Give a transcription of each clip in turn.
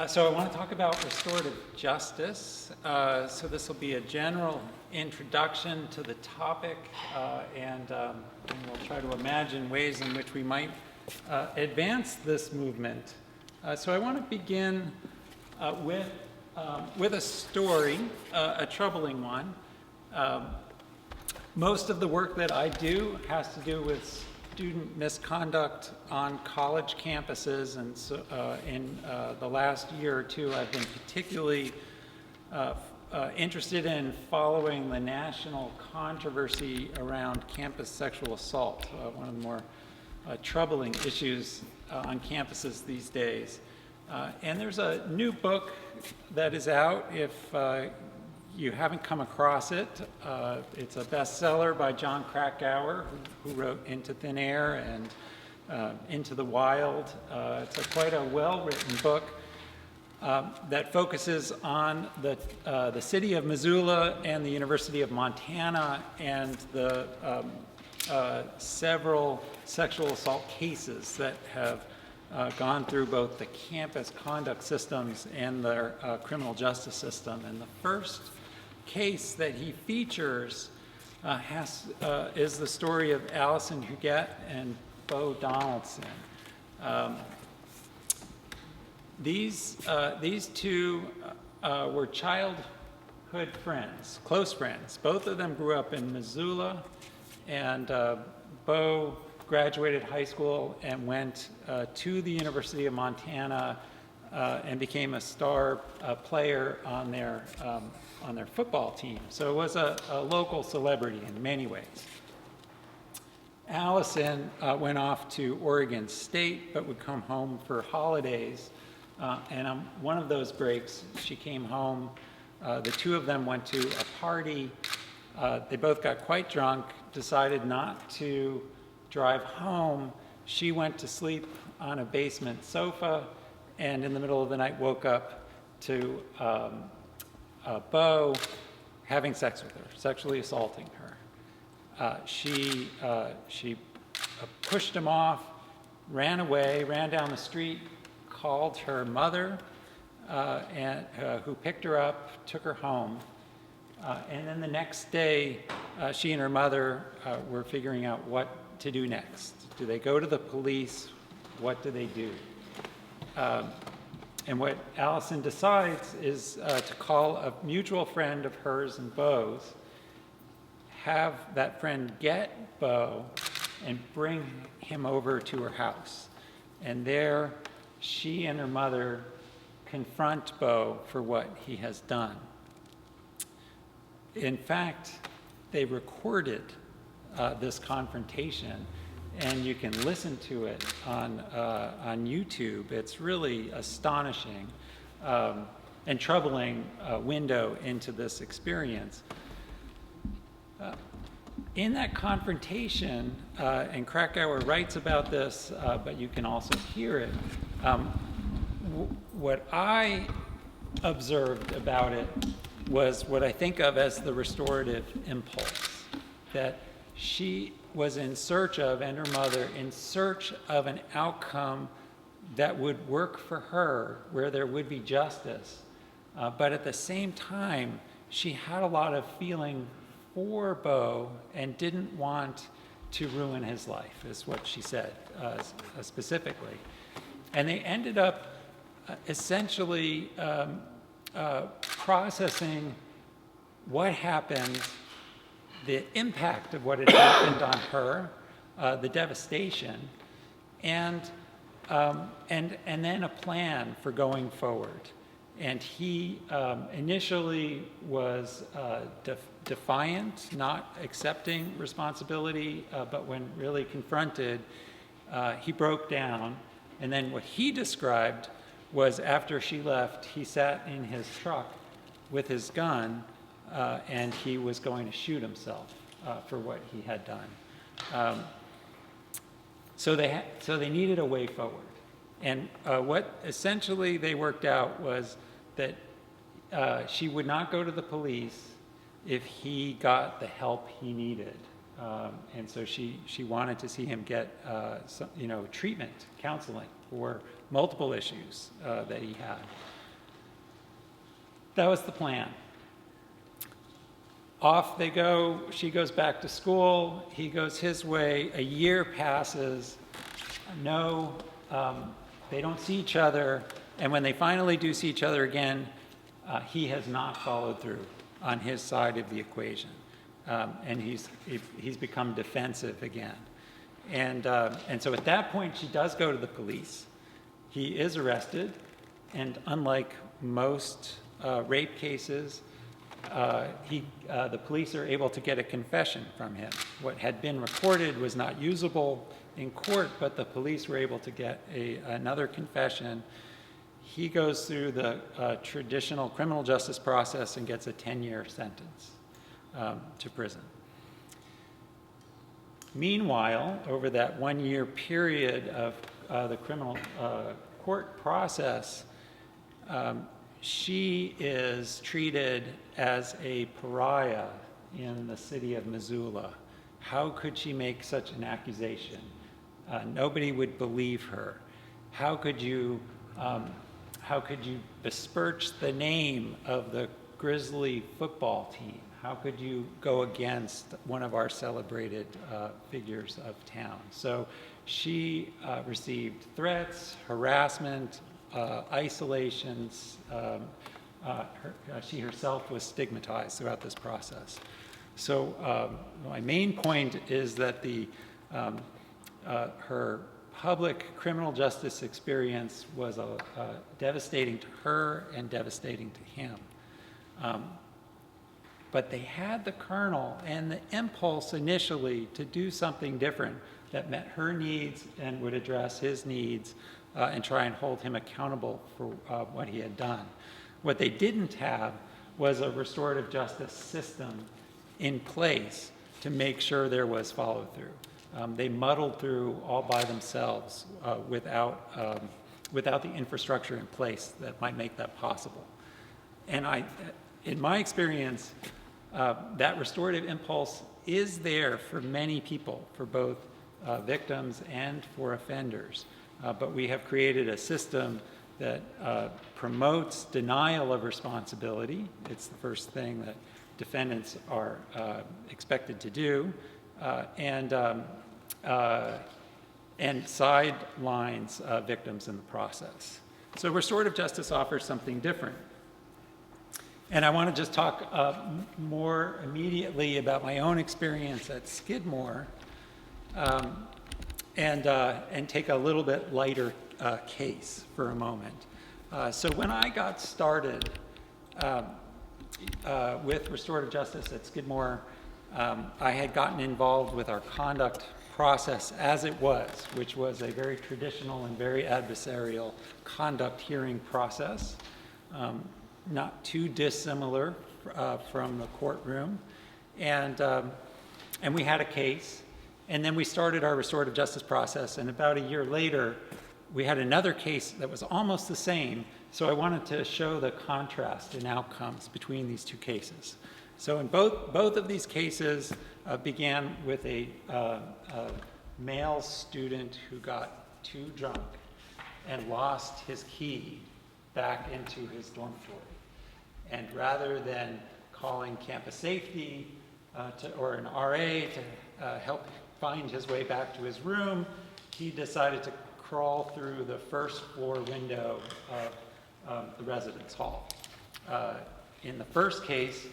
So I want to talk about restorative justice. So this will be a general introduction to the topic, and we'll try to imagine ways in which we might advance this movement. So I want to begin with a story, a troubling one. Most of the work that I do has to do with student misconduct on college campuses, and so in the last year or two I've been particularly interested in following the national controversy around campus sexual assault, one of the more troubling issues on campuses these days. And there's a new book that is out. If you haven't come across it, it's a bestseller by John Krakauer, who wrote Into Thin Air and Into the Wild. It's quite a well-written book that focuses on the city of Missoula and the University of Montana and the several sexual assault cases that have gone through both the campus conduct systems and their criminal justice system. And the first case that he features is the story of Allison Huguette and Bo Donaldson. These two were childhood friends, close friends. Both of them grew up in Missoula, and Bo graduated high school and went to the University of Montana and became a star player on their football team. So it was a local celebrity in many ways. Allison went off to Oregon State, but would come home for holidays. And on one of those breaks, she came home. The two of them went to a party. They both got quite drunk, decided not to drive home. She went to sleep on a basement sofa, and in the middle of the night woke up to Bo having sex with her, sexually assaulting her. She pushed him off, ran away, ran down the street, called her mother, who picked her up, took her home. And then the next day, she and her mother were figuring out what to do next. Do they go to the police? What do they do? And what Allison decides is to call a mutual friend of hers and Bo's, have that friend get Bo and bring him over to her house. And there, she and her mother confront Bo for what he has done. In fact, they recorded this confrontation, and you can listen to it on YouTube. It's really astonishing and troubling window into this experience. In that confrontation, and Krakauer writes about this, but you can also hear it, what I observed about it was what I think of as the restorative impulse, that she was in search of, and her mother, in search of an outcome that would work for her, where there would be justice. But at the same time, she had a lot of feeling for Bo and didn't want to ruin his life, is what she said specifically. And they ended up essentially processing what happened, the impact of what had happened on her, the devastation, and then a plan for going forward. And he initially was defiant, not accepting responsibility, but when really confronted, he broke down. And then what he described was, after she left, he sat in his truck with his gun, and he was going to shoot himself for what he had done. So they needed a way forward. And what essentially they worked out was that she would not go to the police if he got the help he needed. And so she wanted to see him get some, treatment, counseling for multiple issues that he had. That was the plan. Off they go. She goes back to school. He goes his way. A year passes. No, they don't see each other. And when they finally do see each other again, he has not followed through on his side of the equation. And he's become defensive again. And so at that point, she does go to the police. He is arrested. And unlike most rape cases, the police are able to get a confession from him. What had been recorded was not usable in court, but the police were able to get another confession. He goes through the traditional criminal justice process and gets a 10-year sentence to prison. Meanwhile, over that 1-year period of the criminal court process, she is treated as a pariah in the city of Missoula. How could she make such an accusation? Nobody would believe her. How could you besmirch the name of the Grizzly football team? How could you go against one of our celebrated figures of town? So she received threats, harassment, isolations. She herself was stigmatized throughout this process. So my main point is that her public criminal justice experience was devastating to her and devastating to him. But they had the kernel and the impulse initially to do something different that met her needs and would address his needs and try and hold him accountable for what he had done. What they didn't have was a restorative justice system in place to make sure there was follow-through. They muddled through all by themselves without the infrastructure in place that might make that possible. And in my experience, that restorative impulse is there for many people, for both victims and for offenders. But we have created a system that promotes denial of responsibility. It's the first thing that defendants are expected to do, and sidelines victims in the process. So restorative justice offers something different. And I want to just talk more immediately about my own experience at Skidmore, and take a little bit lighter case for a moment. So when I got started with restorative justice at Skidmore, I had gotten involved with our conduct process as it was, which was a very traditional and very adversarial conduct hearing process, not too dissimilar from the courtroom. And we had a case, and then we started our restorative justice process, and about a year later, we had another case that was almost the same, so I wanted to show the contrast in outcomes between these two cases. So in both of these cases began with a male student who got too drunk and lost his key back into his dormitory. And rather than calling campus safety or an RA to help find his way back to his room, he decided to crawl through the first floor window of the residence hall. In the first case,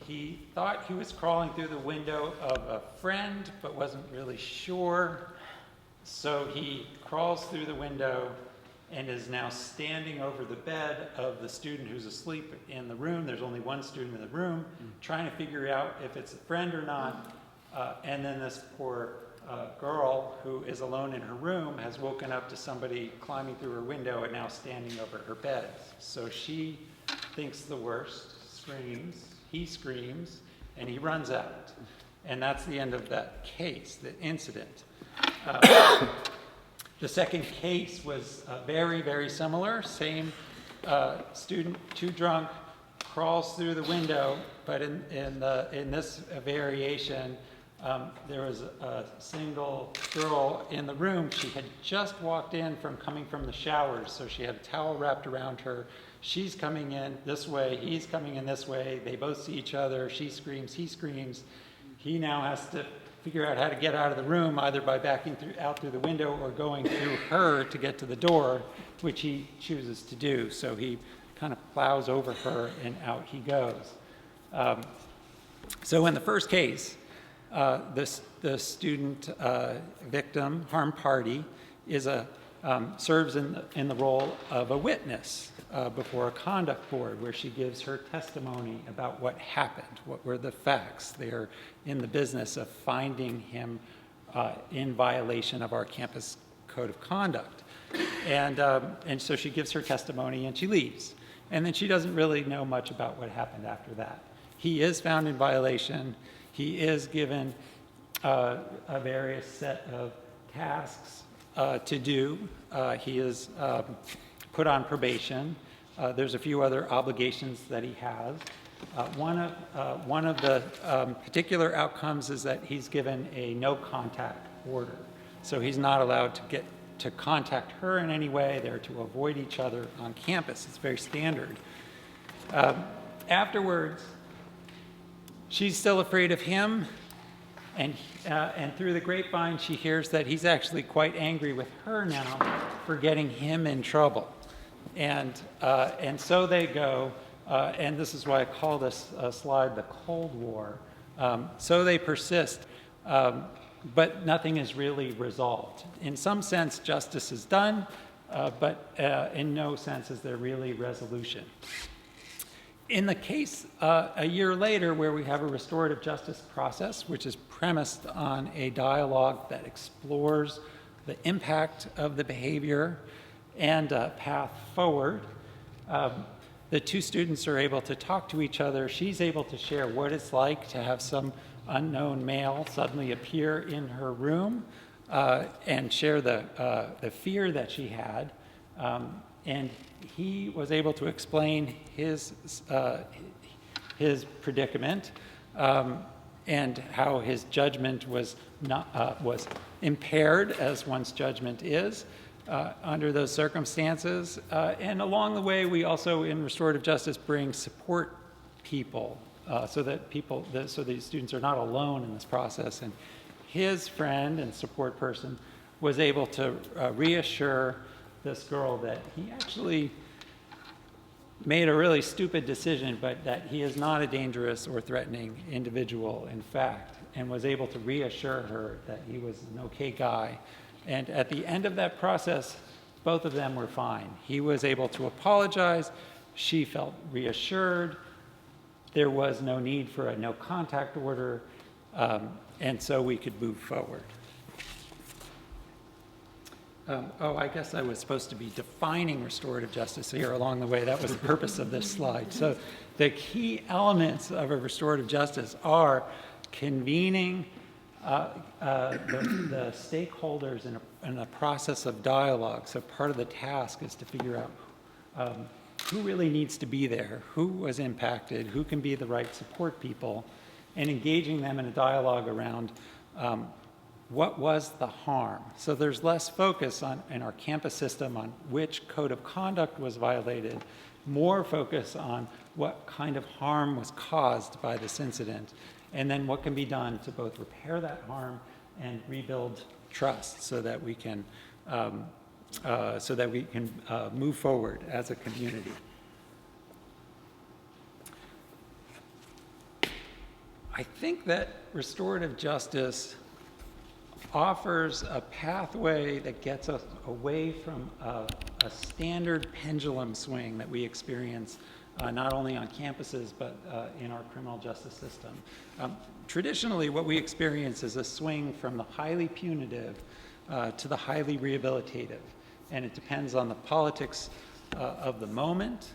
he thought he was crawling through the window of a friend, but wasn't really sure. So he crawls through the window and is now standing over the bed of the student who's asleep in the room. There's only one student in the room, trying to figure out if it's a friend or not. And then this poor girl who is alone in her room has woken up to somebody climbing through her window and now standing over her bed. So she thinks the worst, screams, he screams, and he runs out. And that's the end of that case, the incident. The second case was very, very similar. Same student, too drunk, crawls through the window, but in this variation, There was a single girl in the room. She had just walked in from coming from the showers, so she had a towel wrapped around her. She's coming in this way, he's coming in this way. They both see each other. She screams, he screams. He now has to figure out how to get out of the room, either by backing out through the window or going through her to get to the door, which he chooses to do. So he kind of plows over her and out he goes. So in the first case, the student victim, harm party, serves in the role of a witness before a conduct board, where she gives her testimony about what happened, what were the facts. They're in the business of finding him in violation of our campus code of conduct. And so she gives her testimony and she leaves. And then she doesn't really know much about what happened after that. He is found in violation. He is given a various set of tasks to do. He is put on probation. There's a few other obligations that he has. One of the particular outcomes is that he's given a no contact order. So he's not allowed to contact her in any way. They're to avoid each other on campus. It's very standard. Afterwards, she's still afraid of him, and through the grapevine, she hears that he's actually quite angry with her now for getting him in trouble. And so they go, and this is why I call this slide the Cold War. So they persist, but nothing is really resolved. In some sense, justice is done, but in no sense is there really resolution. In the case a year later, where we have a restorative justice process, which is premised on a dialogue that explores the impact of the behavior and a path forward, the two students are able to talk to each other. She's able to share what it's like to have some unknown male suddenly appear in her room and share the fear that she had. And he was able to explain his predicament and how his judgment was impaired, as one's judgment is under those circumstances. And along the way, we also, in restorative justice, bring support people so that these students are not alone in this process. And his friend and support person was able to reassure this girl that he actually made a really stupid decision, but that he is not a dangerous or threatening individual, in fact, and was able to reassure her that he was an okay guy. And at the end of that process, both of them were fine. He was able to apologize. She felt reassured. There was no need for a no contact order, and so we could move forward. I guess I was supposed to be defining restorative justice here along the way. That was the purpose of this slide. So the key elements of a restorative justice are convening the stakeholders in a process of dialogue. So part of the task is to figure out who really needs to be there, who was impacted, who can be the right support people, and engaging them in a dialogue around what was the harm. So there's less focus in our campus system on which code of conduct was violated, more focus on what kind of harm was caused by this incident, and then what can be done to both repair that harm and rebuild trust so that we can move forward as a community. I think that restorative justice offers a pathway that gets us away from a standard pendulum swing that we experience not only on campuses but in our criminal justice system. Traditionally, what we experience is a swing from the highly punitive to the highly rehabilitative, and it depends on the politics of the moment.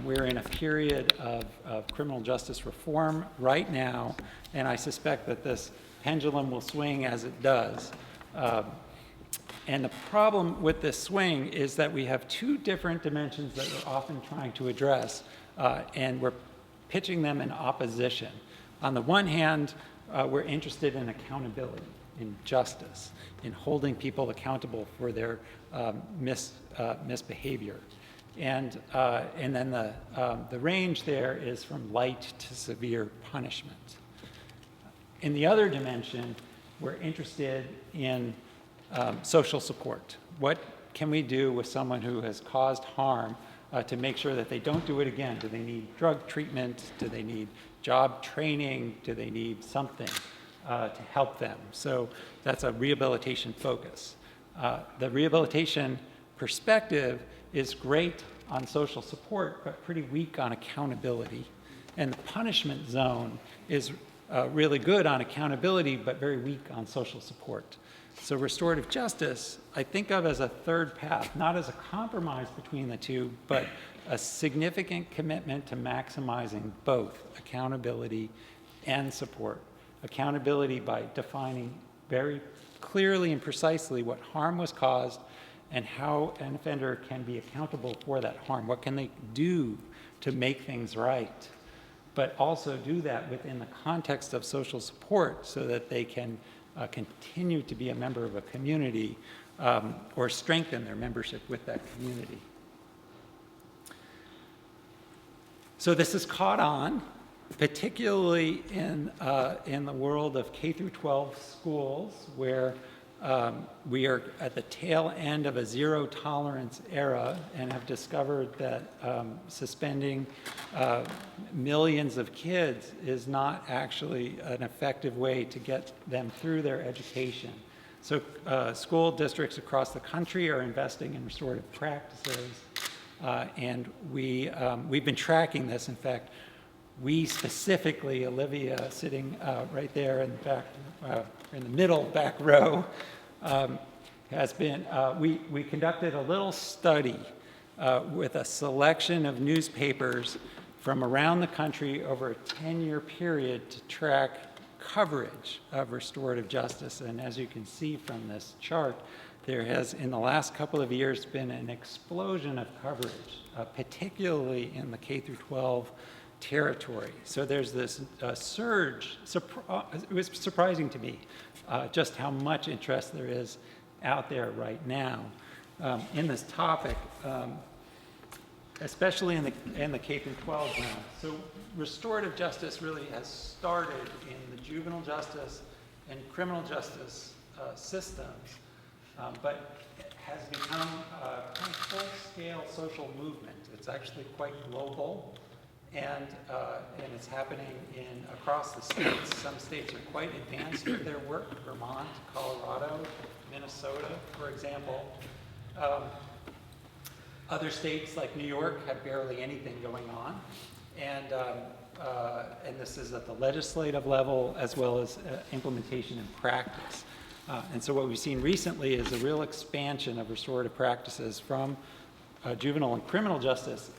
We're in a period of criminal justice reform right now, and I suspect that this pendulum will swing as it does. And the problem with this swing is that we have two different dimensions that we're often trying to address, and we're pitching them in opposition. On the one hand, we're interested in accountability, in justice, in holding people accountable for their misbehavior. And then the range there is from light to severe punishment. In the other dimension, we're interested in social support. What can we do with someone who has caused harm to make sure that they don't do it again? Do they need drug treatment? Do they need job training? Do they need something to help them? So that's a rehabilitation focus. The rehabilitation perspective is great on social support, but pretty weak on accountability. And the punishment zone is really good on accountability, but very weak on social support. So restorative justice, I think of as a third path, not as a compromise between the two, but a significant commitment to maximizing both accountability and support. Accountability by defining very clearly and precisely what harm was caused and how an offender can be accountable for that harm. What can they do to make things right? But also do that within the context of social support so that they can continue to be a member of a community or strengthen their membership with that community. So this is caught on, particularly in the world of K through 12 schools, where we are at the tail end of a zero tolerance era and have discovered that suspending millions of kids is not actually an effective way to get them through their education. So school districts across the country are investing in restorative practices, and we've been tracking this. In fact, we specifically, Olivia, sitting right there in the back, in the middle back row, has been, we conducted a little study with a selection of newspapers from around the country over a 10-year period to track coverage of restorative justice. And as you can see from this chart, there has, in the last couple of years, been an explosion of coverage, particularly in the K through 12 territory. So there's this surge. It was surprising to me just how much interest there is out there right now in this topic, especially in the K through 12 now. So restorative justice really has started in the juvenile justice and criminal justice systems, but it has become a kind of full-scale social movement. It's actually quite global. And it's happening across the states. Some states are quite advanced with their work. Vermont, Colorado, Minnesota, for example. Other states like New York have barely anything going on. And this is at the legislative level as well as implementation and practice. And so what we've seen recently is a real expansion of restorative practices from juvenile and criminal justice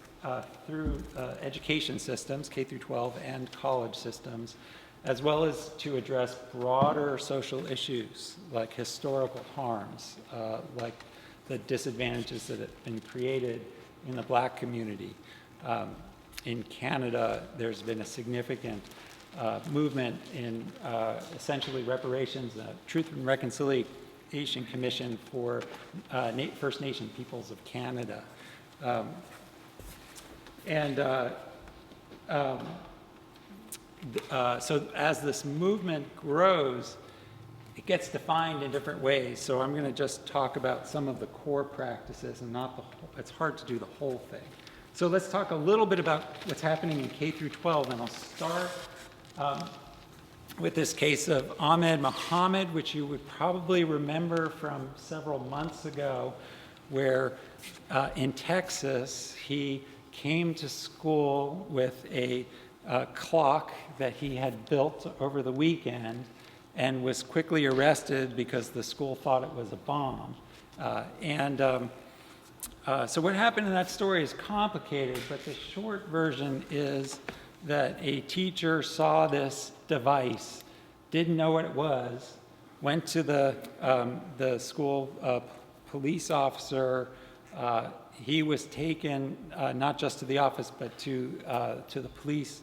through education systems, K through 12 and college systems, as well as to address broader social issues like historical harms, like the disadvantages that have been created in the Black community. In Canada, there's been a significant movement in essentially reparations, Truth and Reconciliation Commission for First Nation peoples of Canada. So as this movement grows, it gets defined in different ways. So I'm going to just talk about some of the core practices and not the whole. It's hard to do the whole thing. So let's talk a little bit about what's happening in K through 12, and I'll start with this case of Ahmed Muhammad, which you would probably remember from several months ago, where in Texas he came to school with a clock that he had built over the weekend and was quickly arrested because the school thought it was a bomb. So what happened in that story is complicated, but the short version is that a teacher saw this device, didn't know what it was, went to the school police officer. He was taken not just to the office, but to the police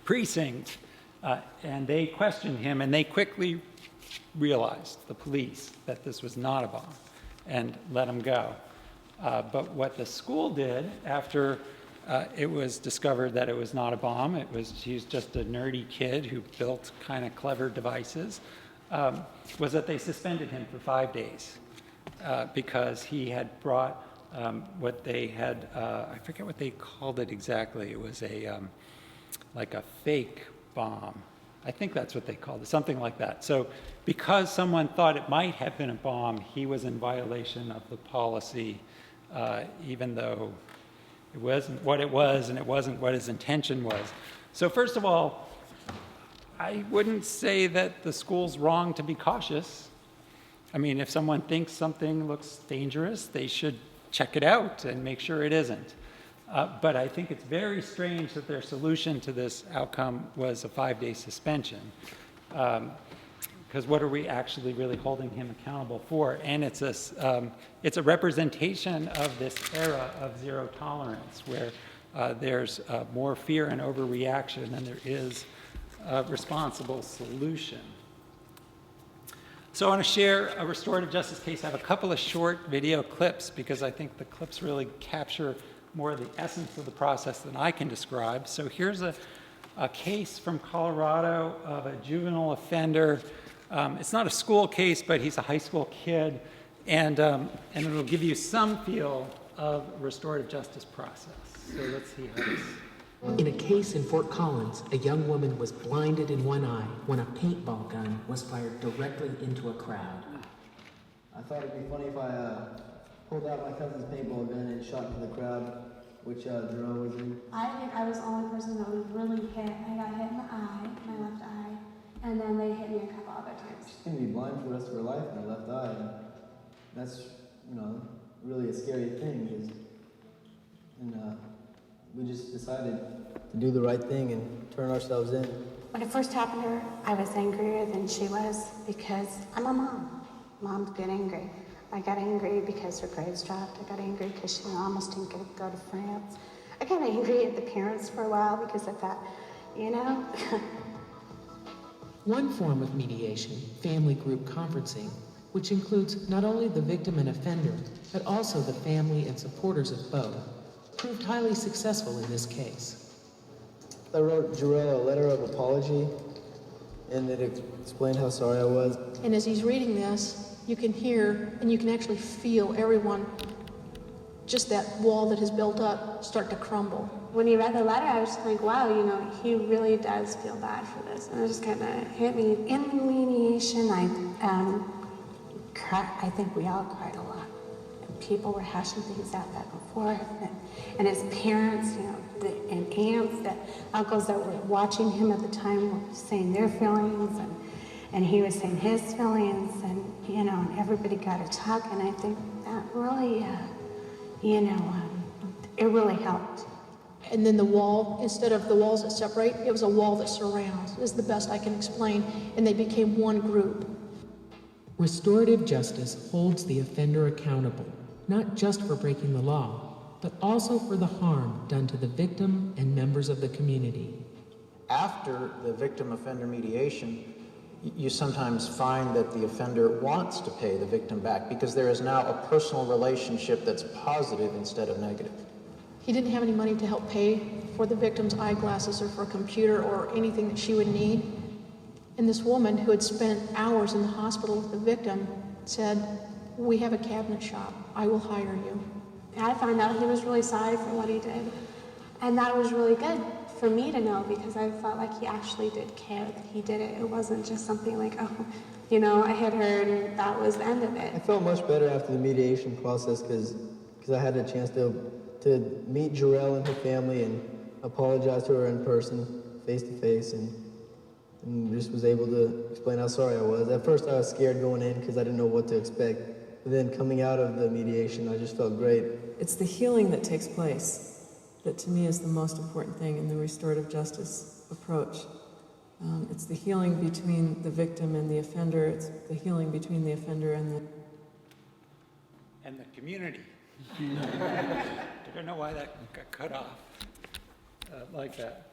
precinct, And they questioned him, and they quickly realized, the police, that this was not a bomb and let him go. But what the school did after it was discovered that it was not a bomb, he was just a nerdy kid who built kind of clever devices, was that they suspended him for 5 days because he had brought what they had, I forget what they called it exactly. It was like a fake bomb. I think that's what they called it, something like that. So because someone thought it might have been a bomb, he was in violation of the policy, even though it wasn't what it was and it wasn't what his intention was. So first of all, I wouldn't say that the school's wrong to be cautious. I mean, if someone thinks something looks dangerous, they should check it out and make sure it isn't. But I think it's very strange that their solution to this outcome was a 5-day suspension. Because what are we actually really holding him accountable for? And it's a representation of this era of zero tolerance, where there's more fear and overreaction than there is a responsible solution. So I want to share a restorative justice case. I have a couple of short video clips because I think the clips really capture more of the essence of the process than I can describe. So here's a case from Colorado of a juvenile offender. It's not a school case, but he's a high school kid, and it'll give you some feel of restorative justice process. So let's see how this. In a case in Fort Collins, a young woman was blinded in one eye when a paintball gun was fired directly into a crowd. I thought it'd be funny if I pulled out my cousin's paintball gun and shot into the crowd, which Jerome was in. I think I was the only person that was really hit. I got hit in the eye, my left eye, and then they hit me a couple other times. She's gonna be blind for the rest of her life in her left eye. And that's, really a scary thing. We just decided to do the right thing and turn ourselves in. When it first happened to her, I was angrier than she was because I'm a mom. Moms get angry. I got angry because her grades dropped. I got angry because she almost didn't get to go to France. I got angry at the parents for a while because I thought, One form of mediation, family group conferencing, which includes not only the victim and offender, but also the family and supporters of both, proved highly successful in this case. I wrote Jarrell a letter of apology, and it explained how sorry I was. And as he's reading this, you can hear and you can actually feel everyone, just that wall that has built up, start to crumble. When he read the letter, I was just like, wow, he really does feel bad for this. And it just kind of hit me. In the mediation, I think we all cried a lot. And people were hashing things out back and forth. And his parents, and aunts, uncles that were watching him at the time were saying their feelings, and he was saying his feelings, and and everybody got to talk, and I think that really, it really helped. And then the wall, instead of the walls that separate, it was a wall that surrounds, is the best I can explain, and they became one group. Restorative justice holds the offender accountable, not just for breaking the law, but also for the harm done to the victim and members of the community. After the victim-offender mediation, you sometimes find that the offender wants to pay the victim back because there is now a personal relationship that's positive instead of negative. He didn't have any money to help pay for the victim's eyeglasses or for a computer or anything that she would need. And this woman who had spent hours in the hospital with the victim said, "We have a cabinet shop. I will hire you." I found out he was really sorry for what he did. And that was really good for me to know because I felt like he actually did care that he did it. It wasn't just something like, I hit her and that was the end of it. I felt much better after the mediation process because I had a chance to meet Jarrell and her family and apologize to her in person, face to face, and just was able to explain how sorry I was. At first I was scared going in because I didn't know what to expect. But then coming out of the mediation, I just felt great. It's the healing that takes place that to me is the most important thing in the restorative justice approach. It's the healing between the victim and the offender. It's the healing between the offender and the community. I don't know why that got cut off like that.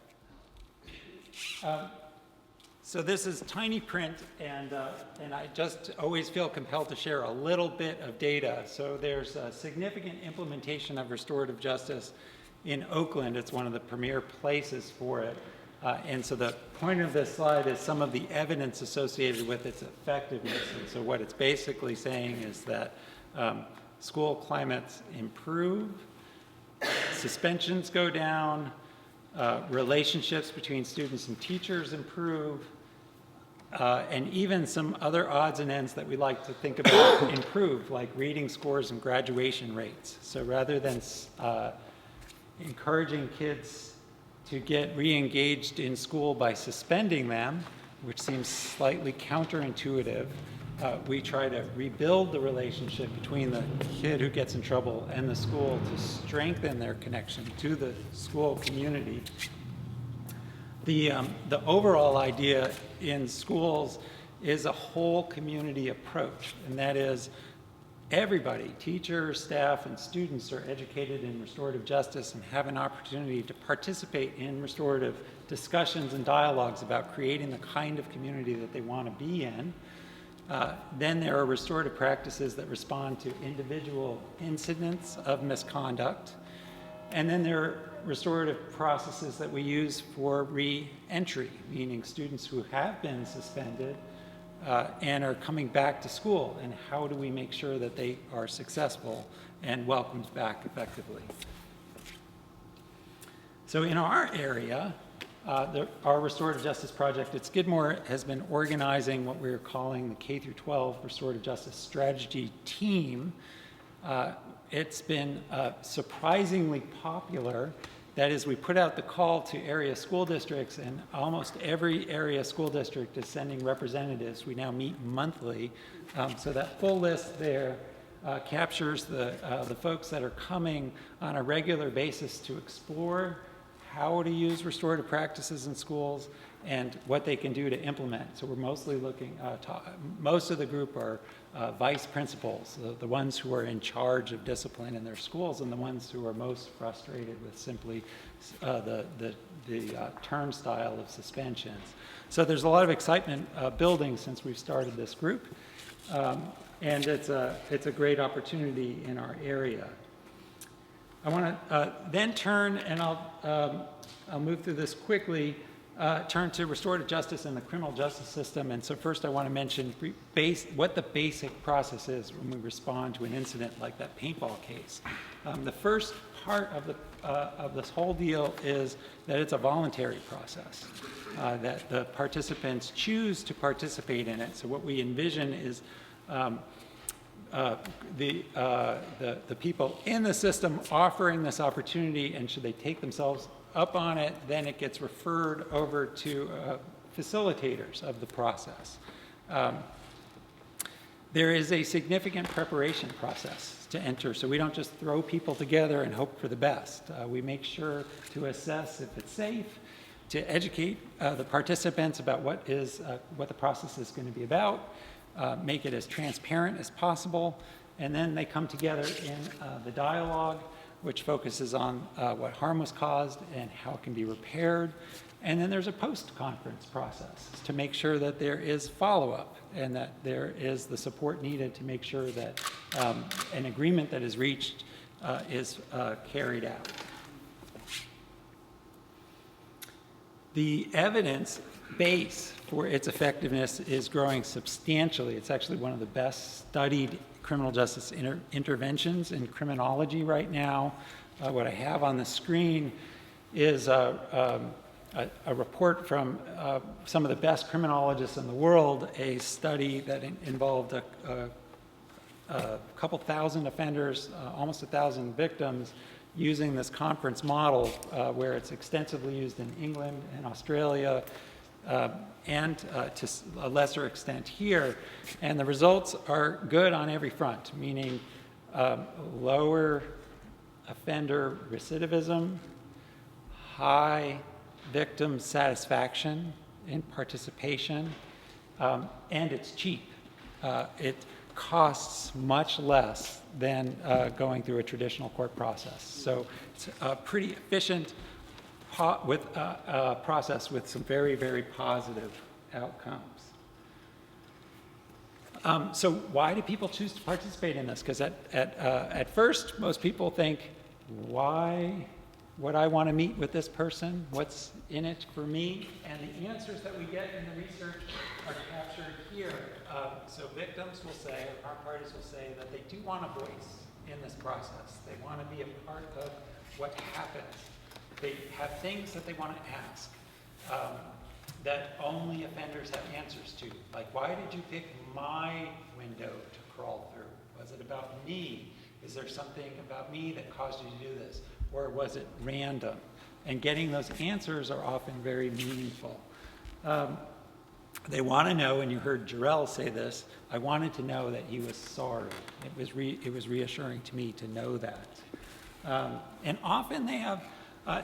So this is tiny print, and I just always feel compelled to share a little bit of data. So there's a significant implementation of restorative justice in Oakland. It's one of the premier places for it. And so the point of this slide is some of the evidence associated with its effectiveness. And so what it's basically saying is that school climates improve, suspensions go down, relationships between students and teachers improve, and even some other odds and ends that we like to think about improve, like reading scores and graduation rates. So rather than encouraging kids to get re-engaged in school by suspending them, which seems slightly counterintuitive, we try to rebuild the relationship between the kid who gets in trouble and the school to strengthen their connection to the school community. The overall idea in schools is a whole community approach, and that is everybody, teachers, staff, and students are educated in restorative justice and have an opportunity to participate in restorative discussions and dialogues about creating the kind of community that they want to be in. Then there are restorative practices that respond to individual incidents of misconduct. And then there are restorative processes that we use for re-entry, meaning students who have been suspended and are coming back to school, and how do we make sure that they are successful and welcomed back effectively. So in our area, our restorative justice project at Skidmore has been organizing what we're calling the K-12 restorative justice strategy team. It's been surprisingly popular. That is, we put out the call to area school districts, and almost every area school district is sending representatives. We now meet monthly. So that full list there captures the folks that are coming on a regular basis to explore how to use restorative practices in schools and what they can do to implement. So we're mostly looking, most of the group are vice principals, the ones who are in charge of discipline in their schools, and the ones who are most frustrated with simply the term style of suspensions. So there's a lot of excitement building since we've started this group, and it's a great opportunity in our area. I want to then turn, and I'll move through this quickly, turn to restorative justice and the criminal justice system. And so first I want to mention what the basic process is when we respond to an incident like that paintball case. The first part of this whole deal is that it's a voluntary process, that the participants choose to participate in it. So what we envision is the people in the system offering this opportunity, and should they take themselves up on it, then it gets referred over to facilitators of the process. There is a significant preparation process to enter, so we don't just throw people together and hope for the best. We make sure to assess if it's safe, to educate the participants about what the process is going to be about, make it as transparent as possible, and then they come together in the dialogue, which focuses on what harm was caused and how it can be repaired. And then there's a post-conference process to make sure that there is follow-up and that there is the support needed to make sure that an agreement that is reached is carried out. The evidence base for its effectiveness is growing substantially. It's actually one of the best studied criminal justice interventions in criminology right now. What I have on the screen is a report from some of the best criminologists in the world, a study that involved a couple thousand offenders, almost 1,000 victims, using this conference model where it's extensively used in England and Australia, and to a lesser extent here. And the results are good on every front, meaning lower offender recidivism, high victim satisfaction in participation, and it's cheap. It costs much less than going through a traditional court process. So it's a pretty efficient process with some very, very positive outcomes. So why do people choose to participate in this? Because at first, most people think, why would I want to meet with this person? What's in it for me? And the answers that we get in the research are captured here. So victims will say, or harm parties will say, that they do want a voice in this process. They want to be a part of what happens. They have things that they want to ask that only offenders have answers to. Like, why did you pick my window to crawl through? Was it about me? Is there something about me that caused you to do this? Or was it random? And getting those answers are often very meaningful. They want to know, and you heard Jarrell say this, I wanted to know that he was sorry. It was reassuring to me to know that. And often they have,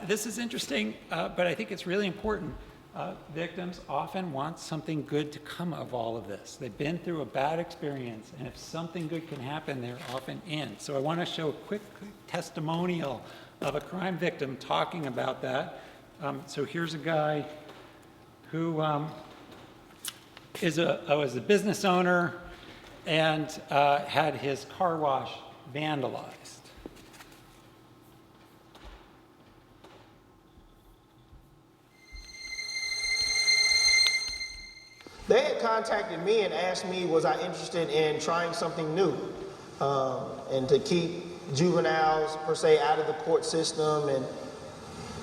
this is interesting, but I think it's really important. Victims often want something good to come of all of this. They've been through a bad experience, and if something good can happen, they're often in. So I want to show a quick testimonial of a crime victim talking about that. So here's a guy who was a business owner and had his car wash vandalized. They had contacted me and asked me, was I interested in trying something new and to keep juveniles, per se, out of the court system. And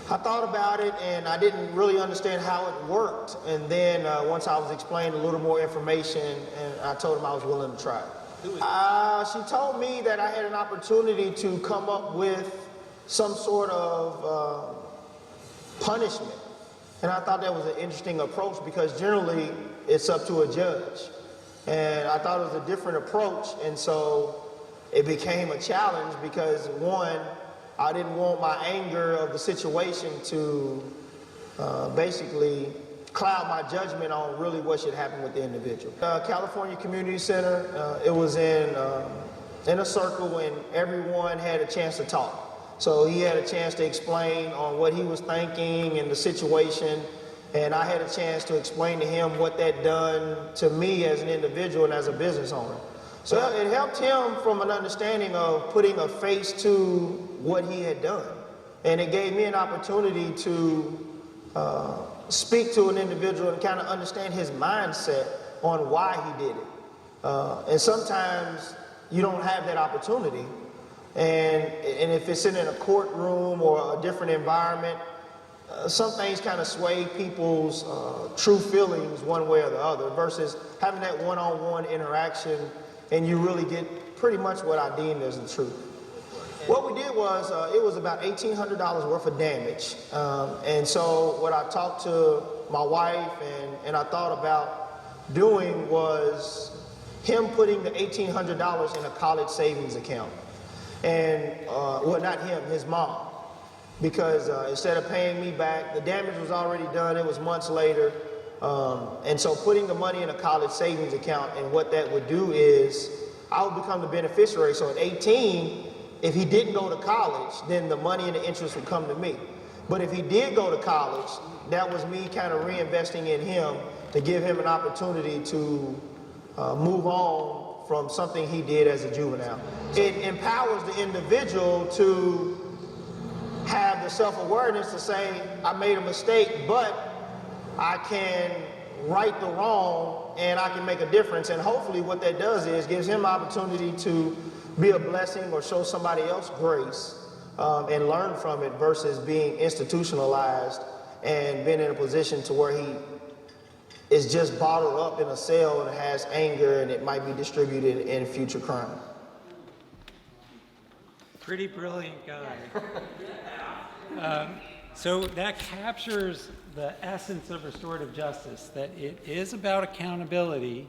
I thought about it, and I didn't really understand how it worked. And then once I was explained a little more information, and I told them I was willing to try it. She told me that I had an opportunity to come up with some sort of punishment. And I thought that was an interesting approach because generally it's up to a judge. And I thought it was a different approach, and so it became a challenge because, one, I didn't want my anger of the situation to basically cloud my judgment on really what should happen with the individual. California Community Center, it was in a circle and everyone had a chance to talk. So he had a chance to explain on what he was thinking and the situation, and I had a chance to explain to him what that done to me as an individual and as a business owner. So it helped him from an understanding of putting a face to what he had done. And it gave me an opportunity to speak to an individual and kind of understand his mindset on why he did it. And sometimes you don't have that opportunity. And if it's in a courtroom or a different environment, some things kind of sway people's true feelings one way or the other versus having that one-on-one interaction and you really get pretty much what I deemed as the truth. What we did was, it was about $1,800 worth of damage. And so what I talked to my wife and I thought about doing was him putting the $1,800 in a college savings account. And, well, not him, his mom. Because instead of paying me back, the damage was already done, it was months later. And so putting the money in a college savings account, and what that would do is I would become the beneficiary. So at 18, if he didn't go to college, then the money and the interest would come to me. But if he did go to college, that was me kind of reinvesting in him to give him an opportunity to move on from something he did as a juvenile. It empowers the individual to have the self-awareness to say, I made a mistake, but I can right the wrong and I can make a difference. And hopefully what that does is gives him opportunity to be a blessing or show somebody else grace and learn from it versus being institutionalized and being in a position to where he is just bottled up in a cell and has anger and it might be distributed in future crime. Pretty brilliant guy. So that captures the essence of restorative justice, that it is about accountability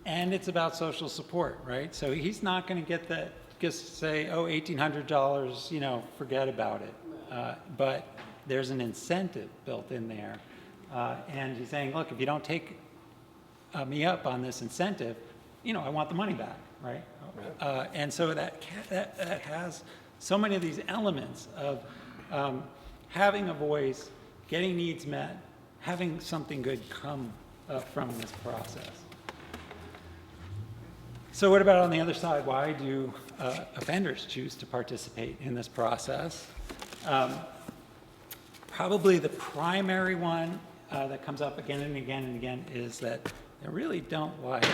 and it's about social support, right? So he's not going to get that, just say, oh, $1,800, you know, forget about it. But there's an incentive built in there. And he's saying, look, if you don't take me up on this incentive, you know, I want the money back, right? And so that has so many of these elements of having a voice, getting needs met, having something good come from this process. So what about on the other side? Why do offenders choose to participate in this process? Probably the primary one that comes up again and again and again is that they really don't like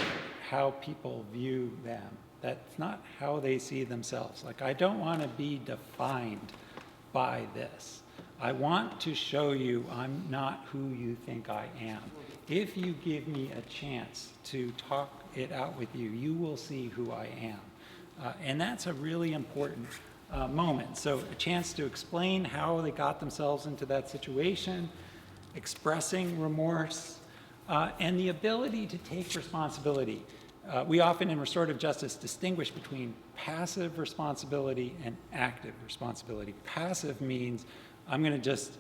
how people view them. That's not how they see themselves. Like, I don't want to be defined by this. I want to show you I'm not who you think I am. If you give me a chance to talk it out with you, you will see who I am. And that's a really important moment. So a chance to explain how they got themselves into that situation, expressing remorse, and the ability to take responsibility. We often in restorative justice distinguish between passive responsibility and active responsibility. Passive means I'm going to just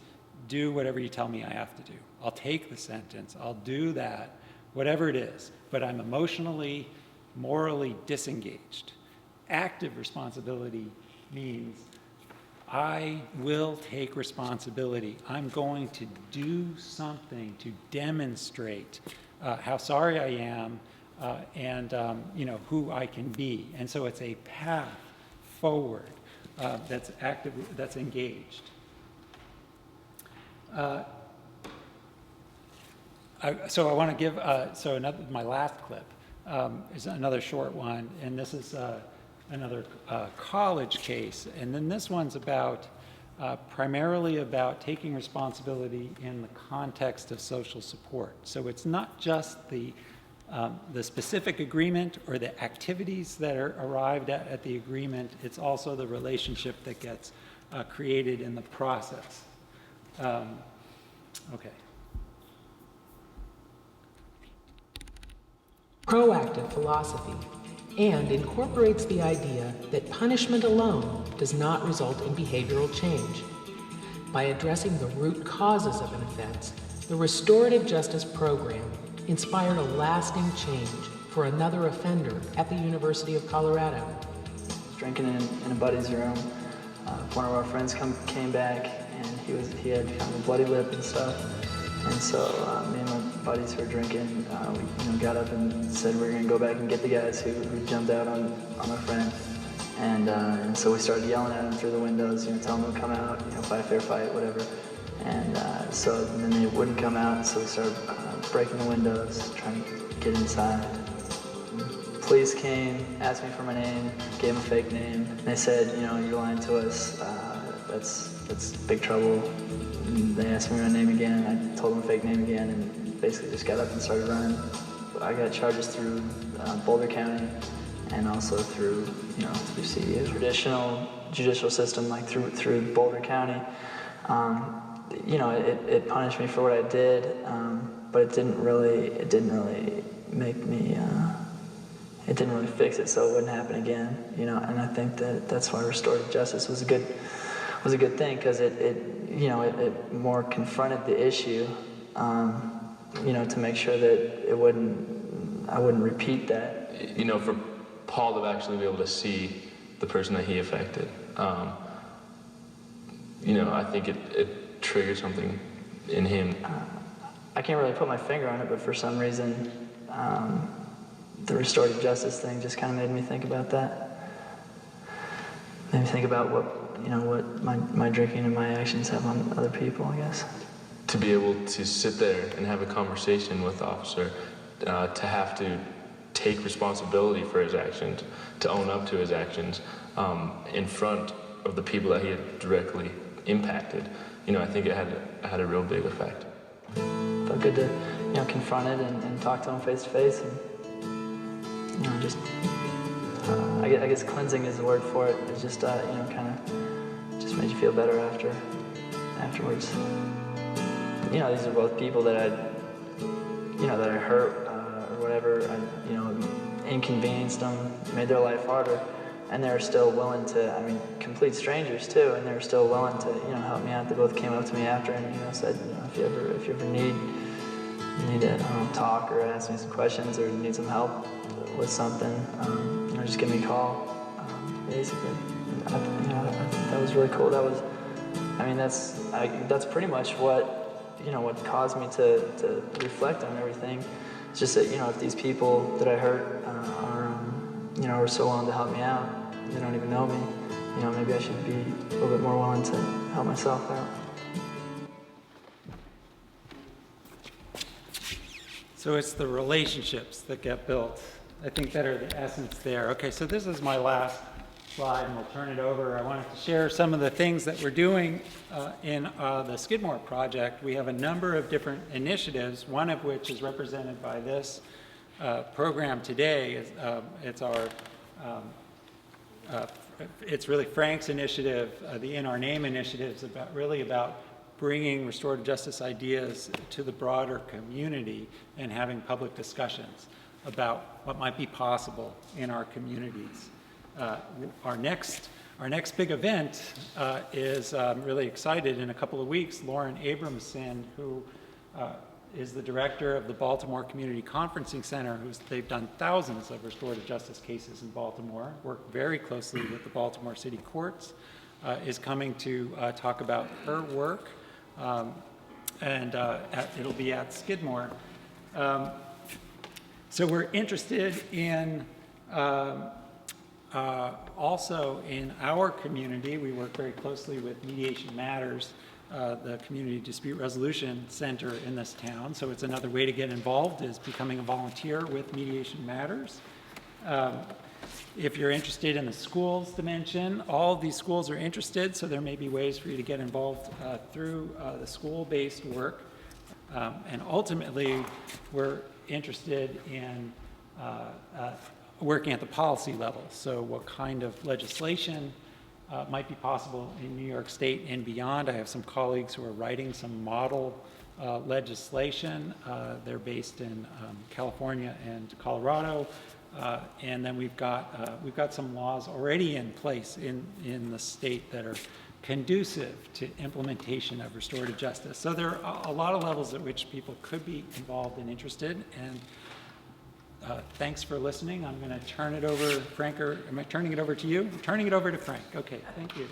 do whatever you tell me I have to do. I'll take the sentence. I'll do that, whatever it is, but I'm emotionally, morally disengaged. Active responsibility means I will take responsibility. I'm going to do something to demonstrate how sorry I am and who I can be. And so it's a path forward that's active, that's engaged. So I want to give, my last clip is another short one, and this is another college case. And then this one's about, primarily about taking responsibility in the context of social support. So it's not just the specific agreement or the activities that are arrived at the agreement, it's also the relationship that gets created in the process. Okay. Proactive philosophy, and incorporates the idea that punishment alone does not result in behavioral change. By addressing the root causes of an offense, the restorative justice program inspired a lasting change for another offender at the University of Colorado. Drinking in a buddy's room. One of our friends came back, and he had kind of a bloody lip and stuff. And so me and my buddies who were drinking, we got up and said we were going to go back and get the guys who jumped out on our friend. And so we started yelling at them through the windows, telling them to come out, fight a fair fight, whatever. And so then they wouldn't come out, so we started breaking the windows, trying to get inside. Police came, asked me for my name, gave them a fake name. And they said, you're lying to us, that's big trouble. And they asked me my name again, I told them a fake name again, and basically just got up and started running. I got charges through Boulder County and also through CEU. Traditional judicial system, like through Boulder County, it punished me for what I did, but it didn't really make me, it didn't really fix it so it wouldn't happen again, and I think that's why restorative justice was a good thing, because it more confronted the issue, to make sure that I wouldn't repeat that. For Paul to actually be able to see the person that he affected, I think it triggered something in him. I can't really put my finger on it, but for some reason, the restorative justice thing just kind of made me think about that. Made me think about what my drinking and my actions have on other people, I guess. To be able to sit there and have a conversation with the officer, to have to take responsibility for his actions, to own up to his actions in front of the people that he had directly impacted, I think it had a real big effect. Felt good to, confront it and talk to him face to face, and just I guess cleansing is the word for it. It's just kind of just made you feel better afterwards. These are both people that that I hurt or whatever. I inconvenienced them, made their life harder, and they were still willing to. Complete strangers too, and they were still willing to help me out. They both came up to me after and said, if you ever need to talk or ask me some questions or need some help with something, just give me a call. Basically, I think that was really cool. That was, that's pretty much what what caused me to reflect on everything. It's just that, if these people that I hurt are so willing to help me out, they don't even know me, maybe I should be a little bit more willing to help myself out. So it's the relationships that get built. I think that are the essence there. Okay, so this is my last slide, and we'll turn it over. I wanted to share some of the things that we're doing in the Skidmore project. We have a number of different initiatives, one of which is represented by this program today. It's really Frank's initiative, the In Our Name initiative, is about bringing restorative justice ideas to the broader community and having public discussions about what might be possible in our communities. Our next big event is, I'm really excited, in a couple of weeks, Lauren Abramson, who is the director of the Baltimore Community Conferencing Center, they've done thousands of restorative justice cases in Baltimore, worked very closely with the Baltimore City Courts, is coming to talk about her work, and it'll be at Skidmore. So we're interested in also in our community. We work very closely with Mediation Matters, the Community Dispute Resolution Center in this town. So it's another way to get involved is becoming a volunteer with Mediation Matters. If you're interested in the schools dimension, all of these schools are interested, so there may be ways for you to get involved through the school-based work. And ultimately, we're interested in working at the policy level. So what kind of legislation might be possible in New York State and beyond. I have some colleagues who are writing some model legislation. They're based in California and Colorado. And then we've got some laws already in place in the state that are conducive to implementation of restorative justice. So there are a lot of levels at which people could be involved and interested. And thanks for listening. I'm going to turn it over, Frank, or am I turning it over to you? I'm turning it over to Frank. Okay, thank you.